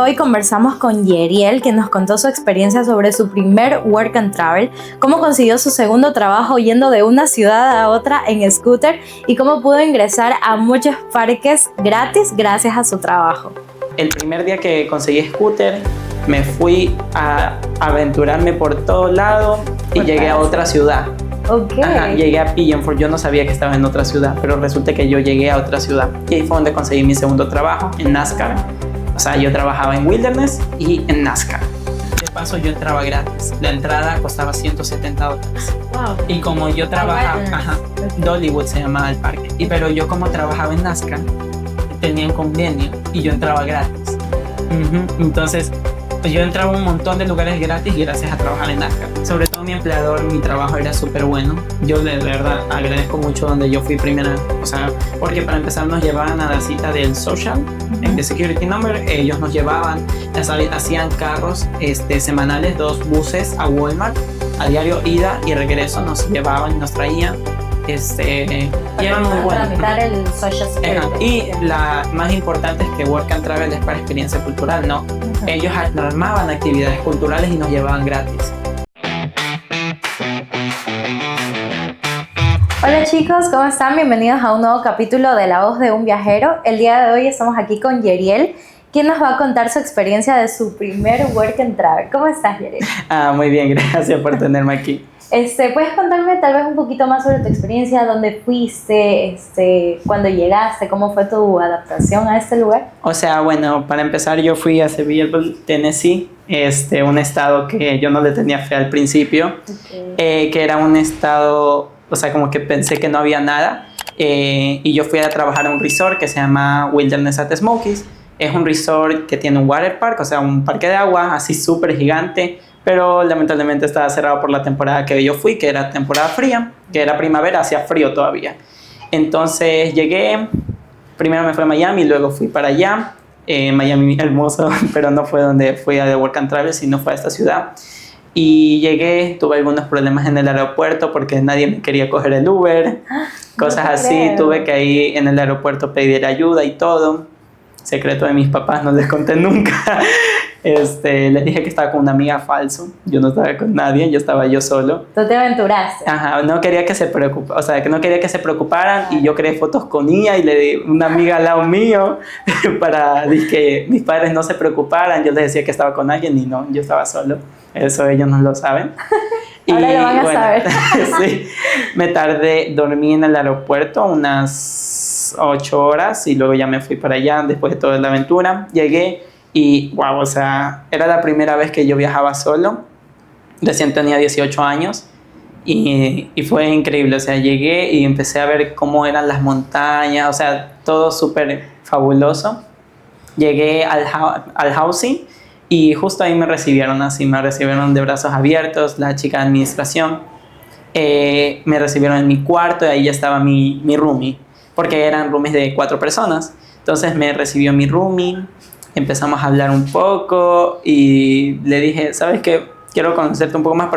hoy conversamos con Yeriel, que nos contó su experiencia sobre su primer work and travel, cómo consiguió su segundo trabajo yendo de una ciudad a otra en scooter y cómo pudo ingresar a muchos parques gratis gracias a su trabajo. El primer día que conseguí scooter, me fui a aventurarme por todo lado y llegué a otra ciudad. Okay. Ajá, llegué a Pigeonford, yo no sabía que estaba en otra ciudad, pero resulta que yo llegué a otra ciudad. Y ahí fue donde conseguí mi segundo trabajo, en NASCAR. O sea, yo trabajaba en Wilderness y en NASCAR. De paso, yo entraba gratis. La entrada costaba $170. Wow. Y como yo trabajaba, Dollywood se llamaba el parque. Pero yo como trabajaba en NASCAR, tenían convenio y yo entraba gratis. Entonces, pues yo entraba a un montón de lugares gratis gracias a trabajar en NASCAR. Sobre todo mi empleador, mi trabajo era súper bueno. Yo de verdad agradezco mucho donde yo fui primera, o sea, porque para empezar nos llevaban a la cita del social, en The Security Number, ellos nos llevaban, hacían carros semanales, 2 buses a Walmart, a diario ida y regreso, nos llevaban y nos traían. Y era muy bueno. Tramitar el Social Security. Y la más importante es que Work and Travel es para experiencia cultural, ¿no? Ellos armaban actividades culturales y nos llevaban gratis. Hola chicos, ¿cómo están? Bienvenidos a un nuevo capítulo de La Voz de un Viajero. El día de hoy estamos aquí con Yeriel, quien nos va a contar su experiencia de su primer Work and Travel. ¿Cómo estás, Yeriel? Muy bien, gracias por tenerme aquí. ¿Puedes contarme tal vez un poquito más sobre tu experiencia? ¿Dónde fuiste? ¿Cuándo llegaste? ¿Cómo fue tu adaptación a este lugar? O sea, bueno, para empezar yo fui a Sevierville, Tennessee, un estado que yo no le tenía fe al principio, que era un estado, o sea, como que pensé que no había nada, y yo fui a trabajar a un resort que se llama Wilderness at Smokies. Es un resort que tiene un water park, o sea, un parque de agua así súper gigante, pero lamentablemente estaba cerrado por la temporada que yo fui, que era temporada fría, que era primavera, hacía frío todavía. Entonces llegué, primero me fui a Miami, luego fui para allá, Miami hermoso, pero no fue donde fui a The Work and Travel, sino fue a esta ciudad. Y llegué, tuve algunos problemas en el aeropuerto porque nadie me quería coger el Uber, cosas así, tuve que ahí en el aeropuerto pedir ayuda y todo. Secreto de mis papás, no les conté nunca. Les dije que estaba con una amiga falso. Yo no estaba con nadie, yo estaba yo solo. ¿Tú te aventuraste? Ajá, no quería que se preocuparan, o sea, que no quería que se preocuparan y yo creé fotos con ella y le di una amiga al lado mío para que mis padres no se preocuparan. Yo les decía que estaba con alguien y no, yo estaba solo. Eso ellos no lo saben. Ahora lo van a saber. Sí, me tardé, dormí en el aeropuerto unas 8 horas y luego ya me fui para allá después de toda la aventura. Llegué y wow, o sea, era la primera vez que yo viajaba solo. Recién tenía 18 años y fue increíble. O sea, llegué y empecé a ver cómo eran las montañas, o sea, todo súper fabuloso. Llegué al housing y justo ahí me recibieron de brazos abiertos, la chica de administración. Me recibieron en mi cuarto y ahí ya estaba mi roomie, porque eran roomies de 4 personas. Entonces me recibió mi roomie, empezamos a hablar un poco y le dije, ¿sabes qué? Quiero conocerte un poco más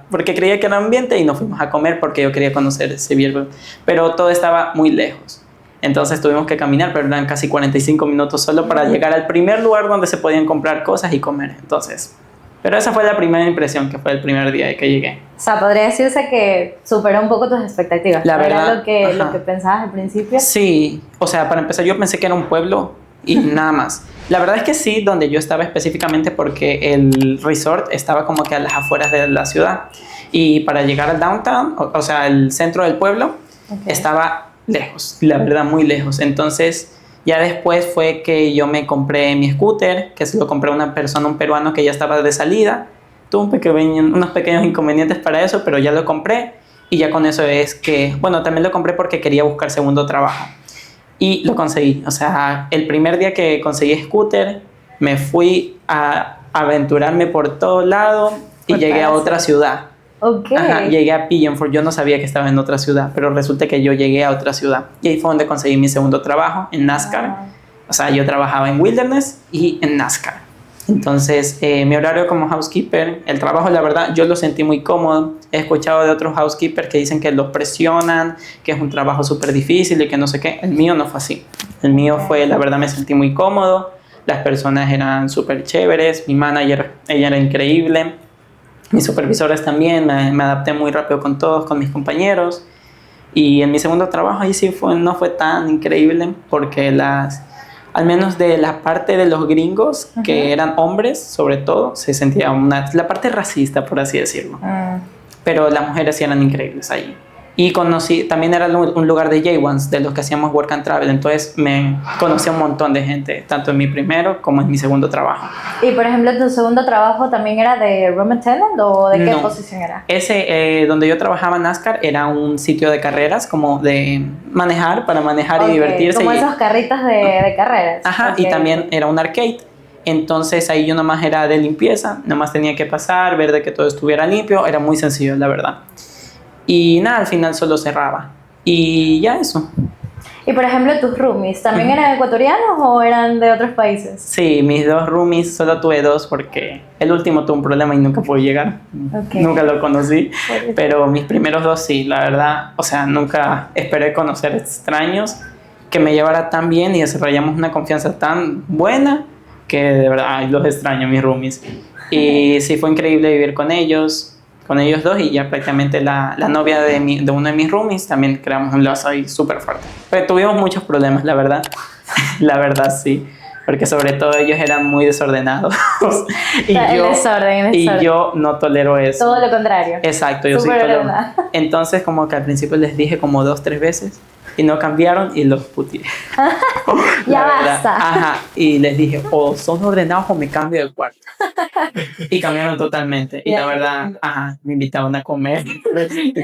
porque creía que era ambiente y nos fuimos a comer porque yo quería conocer Sevierville, pero todo estaba muy lejos. Entonces tuvimos que caminar, pero eran casi 45 minutos solo para llegar al primer lugar donde se podían comprar cosas y comer. Entonces, pero esa fue la primera impresión, que fue el primer día de que llegué. O sea, podría decirse que superó un poco tus expectativas. La verdad, ¿Era lo que pensabas al principio? Sí, o sea, para empezar yo pensé que era un pueblo y nada más. La verdad es que sí, donde yo estaba específicamente porque el resort estaba como que a las afueras de la ciudad. Y para llegar al downtown, o sea, el centro del pueblo, estaba lejos, la verdad muy lejos. Entonces ya después fue que yo me compré mi scooter, que se lo compré a una persona, un peruano que ya estaba de salida. Tuve unos pequeños inconvenientes para eso, pero ya lo compré y ya con eso es que, bueno, también lo compré porque quería buscar segundo trabajo y lo conseguí. O sea, el primer día que conseguí scooter me fui a aventurarme por todo lado y llegué a otra ciudad. Llegué a Pigeonford, yo no sabía que estaba en otra ciudad, pero resulta que yo llegué a otra ciudad y ahí fue donde conseguí mi segundo trabajo en NASCAR. O sea, yo trabajaba en Wilderness y en NASCAR. Entonces, mi horario como housekeeper, el trabajo, la verdad, yo lo sentí muy cómodo. He escuchado de otros housekeepers que dicen que los presionan, que es un trabajo súper difícil y que no sé qué. El mío no fue así. El mío fue, la verdad, me sentí muy cómodo. las personas eran súper chéveres, mi manager, ella era increíble, mis supervisores también, me adapté muy rápido con todos, con mis compañeros. Y en mi segundo trabajo ahí sí no fue tan increíble porque al menos de la parte de los gringos, que eran hombres sobre todo, se sentía la parte racista, por así decirlo. Pero las mujeres sí eran increíbles ahí. Y también era un lugar de J1s, de los que hacíamos work and travel, entonces me conocí a un montón de gente, tanto en mi primero como en mi segundo trabajo. Y por ejemplo, ¿tu segundo trabajo también era de room attendant o de qué posición era? Ese, donde yo trabajaba en NASCAR, era un sitio de carreras, como de para manejar y divertirse. Como esos carritos de carreras. Ajá, y también era un arcade. Entonces ahí yo nomás era de limpieza, nomás tenía que pasar, ver de que todo estuviera limpio, era muy sencillo, la verdad. Y nada, al final solo cerraba. Y ya eso. Y por ejemplo, ¿tus roomies también eran ecuatorianos o eran de otros países? Sí, mis 2 roomies, solo tuve 2 porque el último tuvo un problema y nunca pudo llegar. Nunca lo conocí. Pero mis primeros 2 sí, la verdad. O sea, nunca esperé conocer extraños que me llevara tan bien y desarrollamos una confianza tan buena que de verdad los extraño, mis roomies. Y sí, fue increíble vivir con ellos 2 y ya prácticamente la novia de uno de mis roomies también creamos un lazo ahí súper fuerte. Pero tuvimos muchos problemas, la verdad. La verdad, sí. Porque sobre todo ellos eran muy desordenados. Y yo no tolero eso. Todo lo contrario. Exacto, yo soy tolerante. Entonces como que al principio les dije como 2, 3 veces y no cambiaron y los puteé. Ya basta. Ajá, y les dije, o son ordenados o me cambio de cuarto. Y cambiaron totalmente. Y la verdad, me invitaban a comer.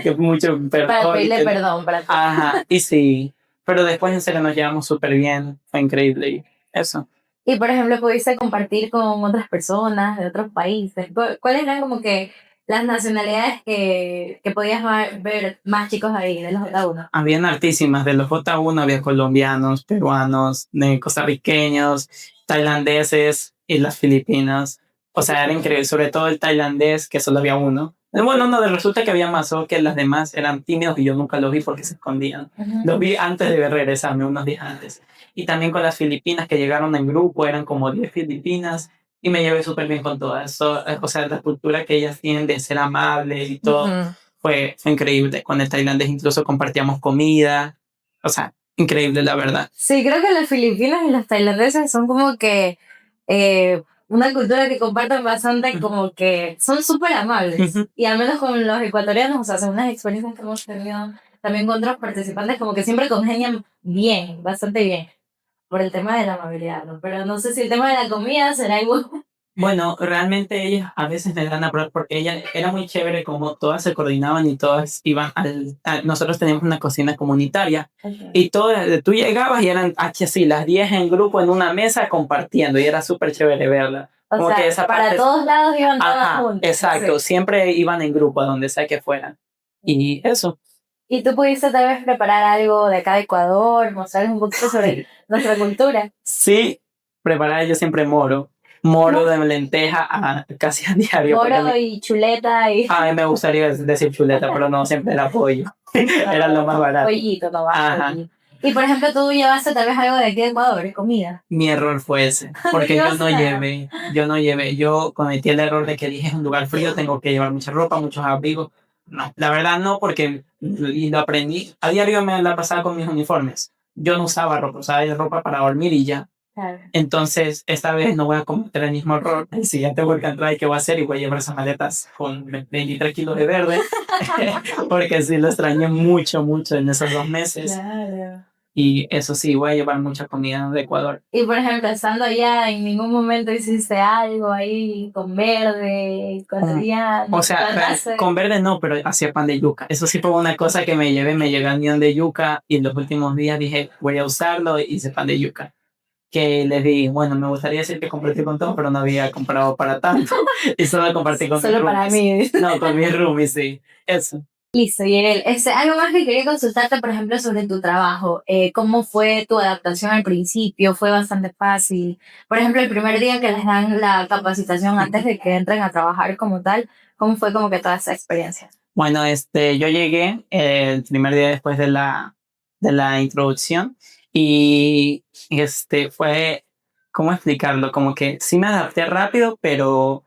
Que mucho perdón. Para pedirle perdón. Ajá, y sí. Pero después en serio nos llevamos súper bien. Fue increíble y eso. Y por ejemplo, ¿pudiste compartir con otras personas de otros países? ¿Cuáles eran como que las nacionalidades que podías ver más chicos ahí, de los J1? Habían hartísimas. De los J1 había colombianos, peruanos, costarriqueños, tailandeses y las filipinas. O sea, era increíble. Sobre todo el tailandés, que solo había uno. Bueno, no, resulta que había más, solo que las demás eran tímidos y yo nunca los vi porque se escondían. Los vi antes de regresarme, unos días antes. Y también con las filipinas que llegaron en grupo, eran como 10 filipinas y me llevé súper bien con todas. O sea, la cultura que ellas tienen de ser amables y todo fue increíble. Con el tailandés incluso compartíamos comida. O sea, increíble, la verdad. Sí, creo que las filipinas y los tailandeses son como que una cultura que comparten bastante, como que son súper amables. Y al menos con los ecuatorianos, o sea, son unas experiencias que hemos tenido también con otros participantes, como que siempre congenian bien, bastante bien, por el tema de la amabilidad, ¿no? Pero no sé si el tema de la comida será igual. Bueno, realmente ellas a veces me dan a probar porque ella era muy chévere como todas se coordinaban y todas iban nosotros teníamos una cocina comunitaria y tú llegabas y eran así las 10 en grupo en una mesa compartiendo y era súper chévere verla. Como sea, que esa para todos lados iban todos juntos. Exacto, sí. Siempre iban en grupo a donde sea que fueran. Y eso. ¿Y tú pudiste tal vez preparar algo de acá de Ecuador, mostrarles un poquito sobre nuestra cultura? Sí, preparar yo siempre moro de lenteja casi a diario. Moro y chuleta. A mí me gustaría decir chuleta, pero no, siempre era pollo. Era lo más barato. Pollito, no va. Y por ejemplo, tú llevaste tal vez algo de aquí de Ecuador, comida. Mi error fue ese, porque yo no llevé, yo cometí el error de que dije es un lugar frío, tengo que llevar mucha ropa, muchos abrigos. No, la verdad no, porque y lo aprendí. A diario me la pasaba con mis uniformes. Yo no usaba ropa, usaba ropa para dormir y ya. Claro. Entonces, esta vez no voy a cometer el mismo error. El siguiente work and travel que voy a hacer y voy a llevar esas maletas con 23 kilos de verde, porque sí lo extrañé mucho en esos 2 meses. Claro. Y eso sí, voy a llevar mucha comida de Ecuador. Y por ejemplo, estando allá, ¿en ningún momento hiciste algo ahí con verde, ecuatoriano? O sea, con verde no, pero hacía pan de yuca. Eso sí fue una cosa que me llevé almidón de yuca y en los últimos días dije, voy a usarlo y hice pan de yuca. Que les di, bueno, me gustaría decir que compartí con todos, pero no había comprado para tanto. Y solo compartí con mis roomies. Solo para mí. No, con mis roomies, sí. Eso. Listo, Yerel. Algo más que quería consultarte, por ejemplo, sobre tu trabajo. ¿Cómo fue tu adaptación al principio? ¿Fue bastante fácil? Por ejemplo, el primer día que les dan la capacitación antes de que entren a trabajar como tal, ¿cómo fue como que toda esa experiencia? Bueno, yo llegué el primer día después de la introducción y fue ¿cómo explicarlo? Como que sí me adapté rápido, pero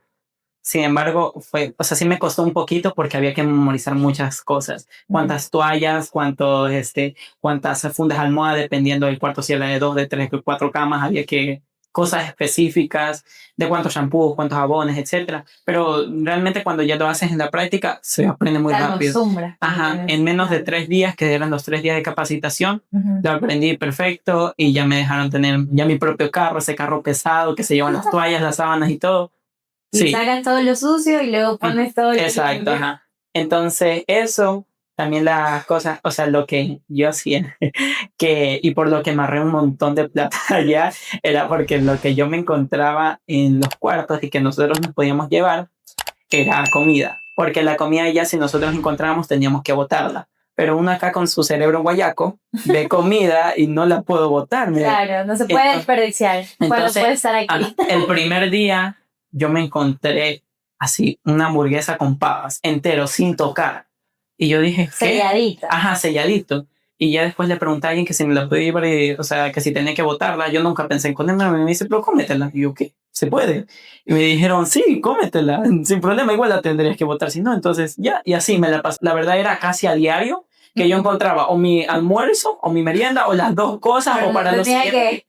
sin embargo, o sea, sí me costó un poquito porque había que memorizar muchas cosas. Cuántas toallas, cuántas fundas de almohada, dependiendo del cuarto, si era de 2, de 3, de 4 camas, había que, cosas específicas, de cuántos shampoos, cuántos jabones, etcétera. Pero realmente cuando ya lo haces en la práctica, se aprende muy rápido. Ajá, en menos de 3 días, que eran los 3 días de capacitación, lo aprendí perfecto y ya me dejaron tener ya mi propio carro, ese carro pesado que se llevan las toallas, las sábanas y todo. Y Sí, sacas todo lo sucio y luego pones todo lo exacto, ajá. Entonces, eso, también las cosas, o sea, lo que yo hacía, y por lo que me ahorré un montón de plata allá, era porque lo que yo me encontraba en los cuartos y que nosotros nos podíamos llevar era comida. Porque la comida ya, si nosotros encontrábamos, teníamos que botarla. Pero uno acá con su cerebro guayaco ve comida y no la puedo botar. Claro, no se puede desperdiciar. Cuando puede estar aquí. El primer día yo me encontré así una hamburguesa con papas entero, sin tocar. Y yo dije, ¿qué? Selladita. Ajá, selladito. Y ya después le pregunté a alguien que si me la podía llevar, o sea, que si tenía que botarla. Yo nunca pensé en comerla. Me dice, pero cómetela. Y yo, ¿qué? ¿Se puede? Y me dijeron, sí, cómetela. Sin problema, igual la tendrías que botar. Si no, entonces ya. Y así me la pasé. La verdad era casi a diario que yo encontraba o mi almuerzo o mi merienda o las dos cosas Pero o para no los tenía que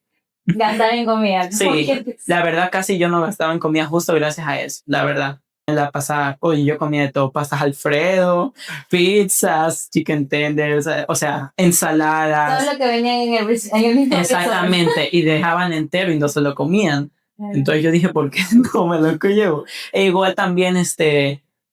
gastar en comida. Sí, la verdad casi yo no gastaba en comida justo gracias a eso, la verdad. En la pasada, oye, yo comía de todo, pastas Alfredo, pizzas, chicken tenders, o sea, ensaladas. Todo lo que venía en el mismo Exactamente, y dejaban entero y no se lo comían. Entonces yo dije, ¿por qué no me lo llevo? E igual también,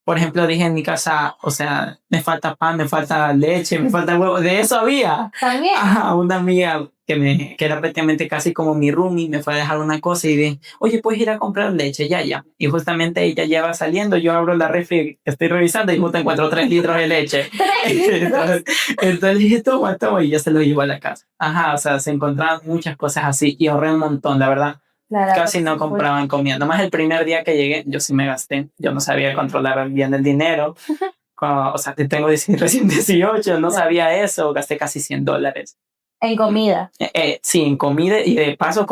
por ejemplo, dije en mi casa, o sea, me falta pan, me falta leche, me falta huevo. De eso había. También. Ajá, una amiga que era prácticamente casi como mi roomie, me fue a dejar una cosa y dije, oye, puedes ir a comprar leche, ya, ya. Y justamente ella ya va saliendo, yo abro la refri, estoy revisando y justo encuentro 3 litros de leche. Entonces dije, toma, toma, y ya se lo llevo a la casa. Ajá, o sea, se encontraban muchas cosas así y ahorré un montón, la verdad. Claro, casi no compraban comida. Nomás el primer día que llegué, yo sí me gasté. Yo no sabía controlar bien el dinero. O sea, tengo recién 18, no sabía eso. Gasté casi $100. En comida. Sí, en comida y de paso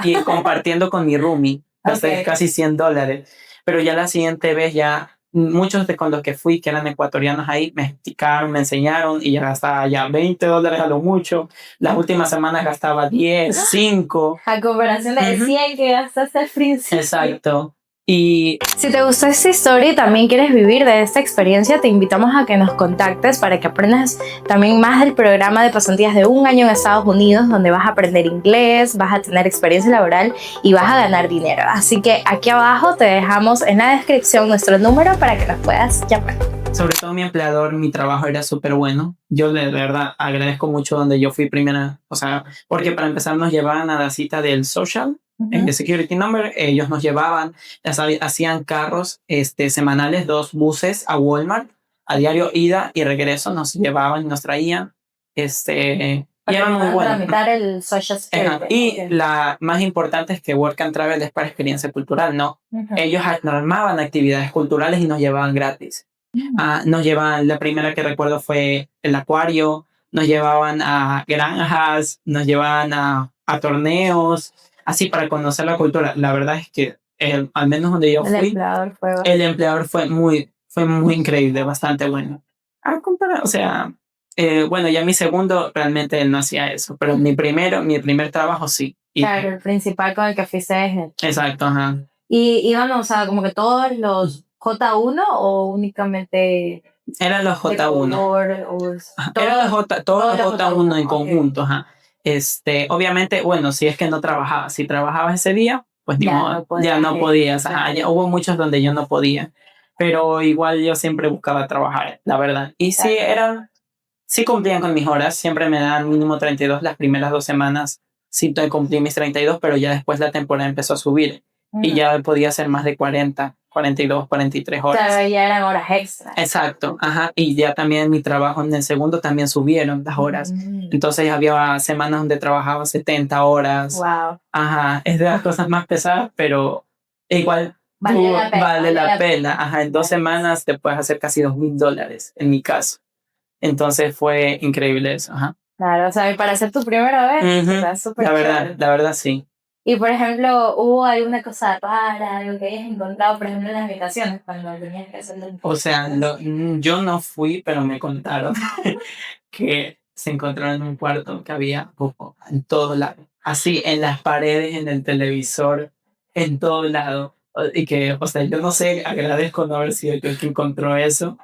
y compartiendo con mi roomie. Gasté casi $100. Pero ya la siguiente vez ya muchos de con los que fui, que eran ecuatorianos ahí, me explicaron, me enseñaron y ya gastaba ya $20 a lo mucho. Las últimas semanas gastaba 10, 5. A comparación de 100 que gastaste al principio. Exacto. Y si te gustó esta historia y también quieres vivir de esta experiencia, te invitamos a que nos contactes para que aprendas también más del programa de pasantías de 1 año en Estados Unidos, donde vas a aprender inglés, vas a tener experiencia laboral y vas a ganar dinero. Así que aquí abajo te dejamos en la descripción nuestro número para que nos puedas llamar. Sobre todo mi empleador, mi trabajo era súper bueno. Yo de verdad agradezco mucho donde yo fui primera, o sea, porque para empezar nos llevaban a la cita del social, en The Security Number, ellos nos llevaban, hacían carros semanales, 2 buses a Walmart, a diario ida y regreso, nos llevaban y nos traían, y era muy bueno. Para tramitar el Social Security. Y la más importante es que Work and Travel es para experiencia cultural, ¿no? Ellos armaban actividades culturales y nos llevaban gratis. Nos llevaban, la primera que recuerdo fue el acuario, nos llevaban a granjas, nos llevaban a torneos, así para conocer la cultura. La verdad es que al menos donde yo fui, el empleador fue muy increíble, bastante bueno. O sea, bueno, ya mi segundo realmente él no hacía eso, pero mi primer trabajo sí. Claro, el principal con el que fuiste es él. Exacto, ajá. Y íbamos, o sea, como que todos los J1 o únicamente... Eran los J1. Eran todos los J1 en conjunto, ajá. Obviamente, bueno, si es que no trabajabas, si trabajabas ese día, pues ya no podías. Ajá, ya hubo muchos donde yo no podía, pero igual yo siempre buscaba trabajar, la verdad. Y sí cumplían con mis horas, siempre me daban mínimo 32 las primeras 2 semanas. Sí cumplí mis 32, pero ya después la temporada empezó a subir y ya podía hacer más de 40, 42, 43 horas. Claro, ya eran horas extra. Exacto, ajá. Y ya también mi trabajo en el segundo también subieron las horas. Entonces había semanas donde trabajaba 70 horas. Wow. Ajá, es de las cosas más pesadas, pero igual vale la pena. Ajá, en 2 semanas te puedes hacer casi $2,000 en mi caso. Entonces fue increíble eso, ajá. Claro, o sea, para hacer tu primera vez, o sea, súper la verdad sí. Y por ejemplo, ¿hubo alguna cosa rara, algo que hayas encontrado, por ejemplo, en las habitaciones cuando tenías que hacer O sea, yo no fui, pero me contaron que se encontraron en un cuarto que había poco en todo lado. Así, en las paredes, en el televisor, en todo lado. Y que, o sea, yo no sé, agradezco no haber sido yo el que encontró eso,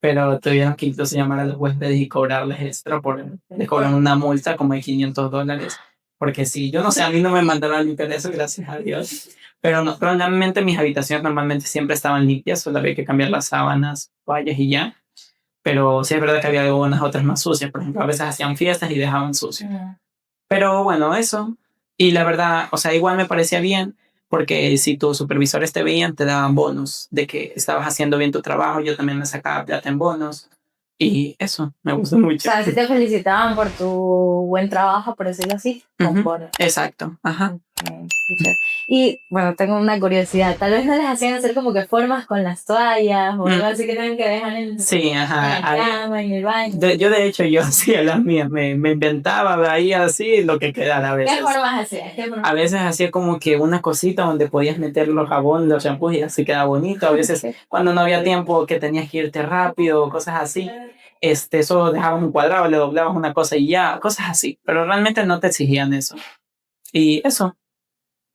pero tuvieron que incluso llamar a los huéspedes y cobrarles extra les cobran una multa como de $500. Porque sí, yo no sé, a mí no me mandaron a limpiar eso, gracias a Dios. Pero no, realmente mis habitaciones normalmente siempre estaban limpias, solo había que cambiar las sábanas, toallas y ya. Pero sí es verdad que había algunas otras más sucias, por ejemplo, a veces hacían fiestas y dejaban sucio. Pero bueno, eso. Y la verdad, o sea, igual me parecía bien, porque si tus supervisores te veían, te daban bonos de que estabas haciendo bien tu trabajo. Yo también me sacaba plata en bonos. Y eso, me gustó O mucho. sea, si te felicitaban por tu buen trabajo, por decirlo así, con bonos. Exacto, ajá. Ok, qué chévere. Y bueno, tengo una curiosidad. Tal vez no les hacían hacer como que formas con las toallas o algo así que tienen que dejar Sí, en ajá. la cama, en el baño. Yo de hecho yo hacía las mías, me inventaba ahí así lo que quedara a veces. ¿Qué formas hacías? ¿Qué formas? A veces hacía como que una cosita donde podías meter los jabones, los shampoos y así quedaba bonito. A veces cuando no había tiempo que tenías que irte rápido, cosas así, eso dejabas un cuadrado, le doblabas una cosa y ya, cosas así. Pero realmente no te exigían eso. Y eso.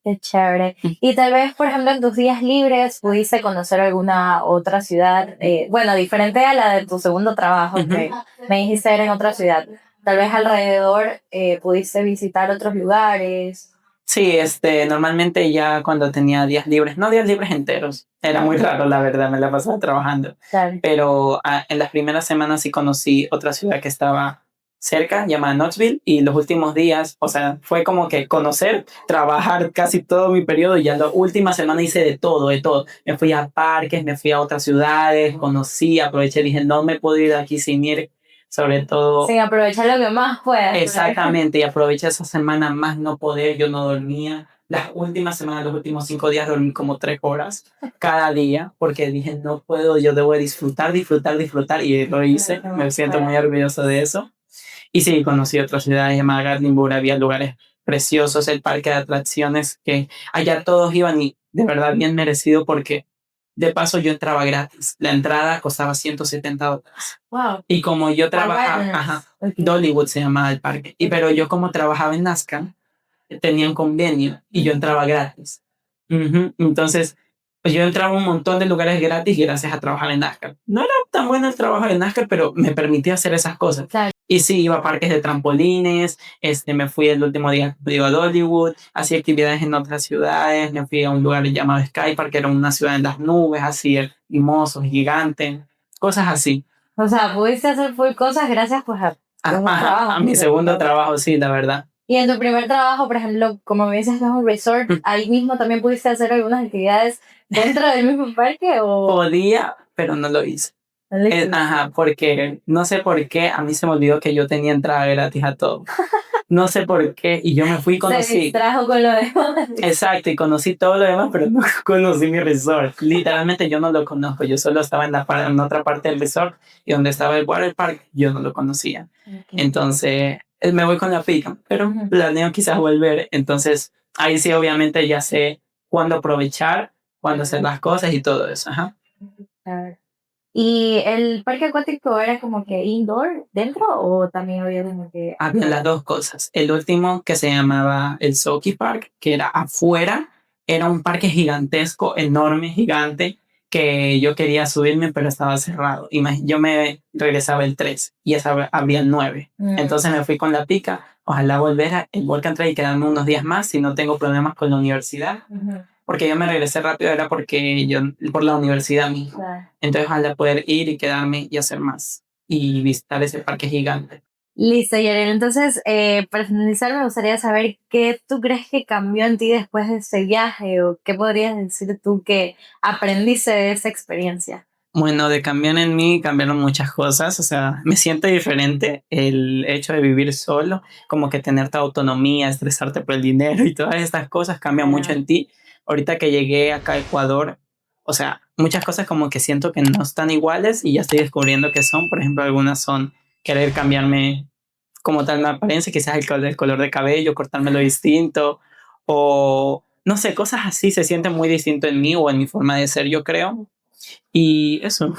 Qué chévere. Y tal vez, por ejemplo, en tus días libres pudiste conocer alguna otra ciudad, bueno, diferente a la de tu segundo trabajo, que me dijiste era en otra ciudad. Tal vez alrededor pudiste visitar otros lugares. Sí, normalmente ya cuando tenía días libres, no días libres enteros, era muy raro la verdad, me la pasaba trabajando, Claro. pero en las primeras semanas sí conocí otra ciudad que estaba cerca, llamada Knoxville, y los últimos días, o sea, fue como que conocer, trabajar casi todo mi periodo, y ya la última semana hice de todo, de todo. Me fui a parques, me fui a otras ciudades, conocí, aproveché, dije, no me puedo ir de aquí sin ir, sobre todo. Sin aprovechar lo que más puedas. Exactamente, y aproveché esa semana más no poder, yo no dormía. Las últimas semanas, los últimos 5 días dormí como 3 horas cada día porque dije, no puedo, yo debo disfrutar, disfrutar, disfrutar y lo hice, me siento muy orgulloso de eso. Y sí, conocí otras ciudades llamadas Gardensburg, había lugares preciosos, el parque de atracciones que allá todos iban y de verdad bien merecido porque de paso yo entraba gratis. La entrada costaba $170. Wow. Y como yo trabajaba, ajá, Dollywood se llamaba el parque, pero yo como trabajaba en NASCAR, tenía un convenio y yo entraba gratis. Entonces, pues yo entraba a un montón de lugares gratis gracias a trabajar en NASCAR. No era tan bueno el trabajo en NASCAR, pero me permitía hacer esas cosas. Claro. Y sí, iba a parques de trampolines, me fui el último día a Dollywood, hacía actividades en otras ciudades, me fui a un lugar llamado Sky Park, que era una ciudad en las nubes, así hermoso, gigante, cosas así. O sea, pudiste hacer full cosas gracias pues a los dos trabajos. A mi segundo trabajo, sí, la verdad. Y en tu primer trabajo, por ejemplo, como me dices que es un resort, ahí mismo también pudiste hacer algunas actividades dentro del mismo parque o... Podía, pero no lo hice. Porque no sé por qué a mí se me olvidó que yo tenía entrada gratis a todo. No sé por qué, y yo me fui y conocí. Se distrajo con lo demás. Exacto, y conocí todo lo demás, pero no conocí mi resort. Literalmente yo no lo conozco, yo solo estaba en otra parte del resort y donde estaba el water park, yo no lo conocía. Entonces, me voy con la pica, pero planeo quizás volver. Entonces, ahí sí obviamente ya sé cuándo aprovechar, cuándo hacer las cosas y todo eso. Ajá. Claro. ¿Y el parque acuático era como que indoor dentro o también había como que...? Había las dos cosas. El último que se llamaba el Sochi Park, que era afuera, era un parque gigantesco, enorme, gigante, que yo quería subirme, pero estaba cerrado. Yo me regresaba el 3 y habría el 9. Entonces me fui con la pica. Ojalá volver a el Volcan Trail y quedarme unos días más si no tengo problemas con la universidad. Porque yo me regresé rápido era por la universidad misma. Claro. Entonces ojalá poder ir y quedarme y hacer más y visitar ese parque gigante. Listo, Yarel. Entonces, para finalizar, me gustaría saber qué tú crees que cambió en ti después de ese viaje o qué podrías decir tú que aprendiste de esa experiencia. Bueno, de cambiar en mí cambiaron muchas cosas, o sea, me siento diferente el hecho de vivir solo, como que tener tu autonomía, estresarte por el dinero y todas estas cosas cambian mucho en ti. Ahorita que llegué acá a Ecuador, o sea, muchas cosas como que siento que no están iguales y ya estoy descubriendo que son, por ejemplo, algunas son querer cambiarme como tal mi apariencia, quizás el color de cabello, cortármelo distinto, o no sé, cosas así se sienten muy distinto en mí o en mi forma de ser, yo creo. Y eso.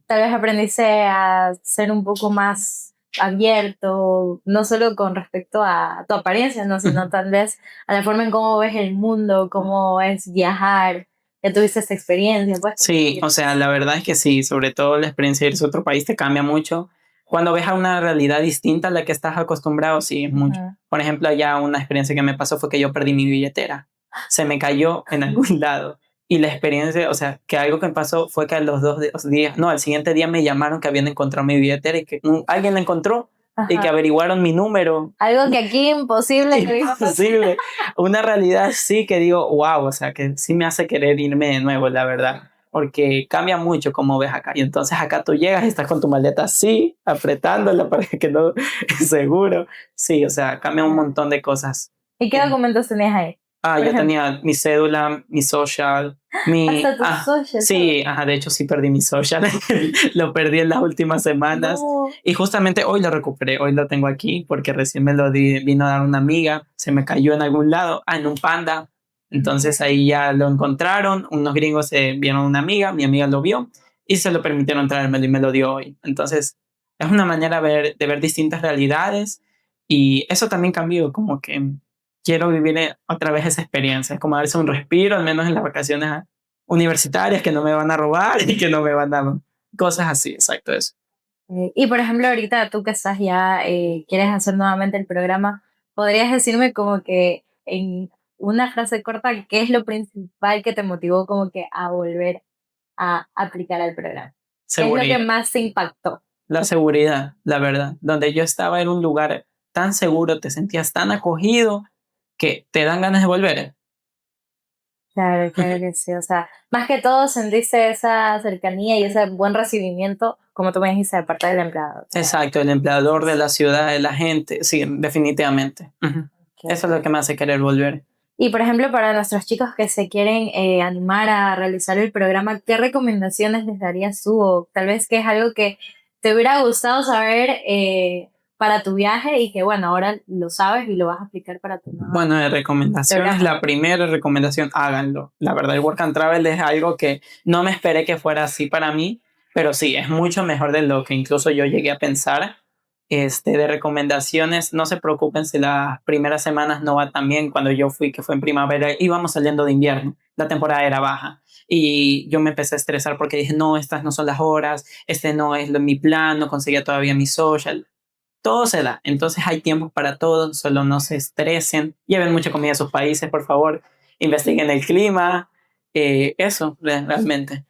Tal vez aprendiste a ser un poco más abierto, no solo con respecto a tu apariencia, ¿no? Sino tal vez a la forma en cómo ves el mundo, cómo es viajar. Ya tuviste esta experiencia, pues. Sí, o sea, la verdad es que sí, sobre todo la experiencia de irse a otro país te cambia mucho. Cuando ves a una realidad distinta a la que estás acostumbrado, sí, es mucho. Ujú. Por ejemplo, allá una experiencia que me pasó fue que yo perdí mi billetera. Se me cayó en algún lado. Y la experiencia, o sea, que algo que me pasó fue que a los días, no, al siguiente día me llamaron que habían encontrado mi billetera y que alguien la encontró y que Ajá. averiguaron mi número. Algo que aquí imposible que diga. Imposible. Una realidad sí que digo, wow, o sea, que sí me hace querer irme de nuevo, la verdad. Porque cambia mucho como ves acá. Y entonces acá tú llegas y estás con tu maleta así, apretándola para que no, seguro. Sí, o sea, cambia un montón de cosas. ¿Y qué documentos tenías ahí? Por Ya ejemplo, tenía mi cédula, mi social, hasta tus socios. sí, de hecho sí perdí mi social, lo perdí en las últimas semanas No. y justamente hoy lo recuperé, hoy lo tengo aquí porque recién me lo vino a dar una amiga, se me cayó en algún lado, en un Panda, entonces ahí ya lo encontraron, unos gringos vieron a una amiga, mi amiga lo vio y se lo permitieron traérmelo y me lo dio hoy, entonces es una manera de ver distintas realidades y eso también cambió, como que quiero vivir otra vez esa experiencia, es como darse un respiro, al menos en las vacaciones universitarias, que no me van a robar y que no me van a... Cosas así, exacto, eso. Y por ejemplo, ahorita tú que estás ya, quieres hacer nuevamente el programa, ¿podrías decirme como que en una frase corta qué es lo principal que te motivó como que a volver a aplicar al programa? ¿Qué es lo que Seguridad, más te impactó? la seguridad, la verdad. Donde yo estaba en un lugar tan seguro, te sentías tan acogido que te dan ganas de volver. Claro, claro que sí. O sea, más que todo sentiste esa cercanía y ese buen recibimiento, como tú me dijiste, de parte del empleado. Exacto, el empleador de la ciudad, de la gente, sí, definitivamente. Ujú. Eso es lo que me hace querer volver. Y por ejemplo, para nuestros chicos que se quieren animar a realizar el programa, ¿qué recomendaciones les darías tú? O tal vez que es algo que te hubiera gustado saber para tu viaje y que bueno, ahora lo sabes y lo vas a aplicar para tu nueva Bueno, de recomendaciones, programa. la primera recomendación, háganlo. La verdad, el Work and Travel es algo que no me esperé que fuera así para mí, pero sí, es mucho mejor de lo que incluso yo llegué a pensar. De recomendaciones, no se preocupen si las primeras semanas no va tan bien. Cuando yo fui, que fue en primavera, íbamos saliendo de invierno, la temporada era baja. Y yo me empecé a estresar porque dije, no, estas no son las horas, este no es mi plan, no conseguía todavía mi social. Todo se da, entonces hay tiempo para todo, solo no se estresen, lleven mucha comida a sus países, por favor, investiguen el clima, eso realmente.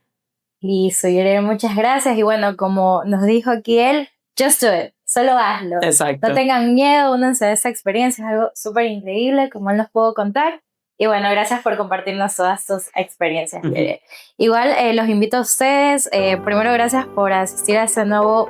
Listo, Yure, muchas gracias. Y bueno, como nos dijo aquí él, just do it, solo hazlo. Exacto. No tengan miedo, únanse a esa experiencia, es algo súper increíble, como él nos pudo contar. Y bueno, gracias por compartirnos todas tus experiencias, Yure. Igual los invito a ustedes, primero gracias por asistir a este nuevo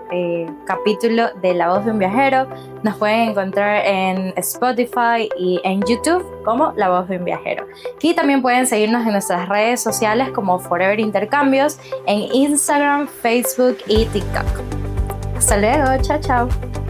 capítulo de La Voz de un Viajero. Nos pueden encontrar en Spotify y en YouTube como La Voz de un Viajero. Y también pueden seguirnos en nuestras redes sociales como Forever Intercambios en Instagram, Facebook y TikTok. Hasta luego, chao, chao.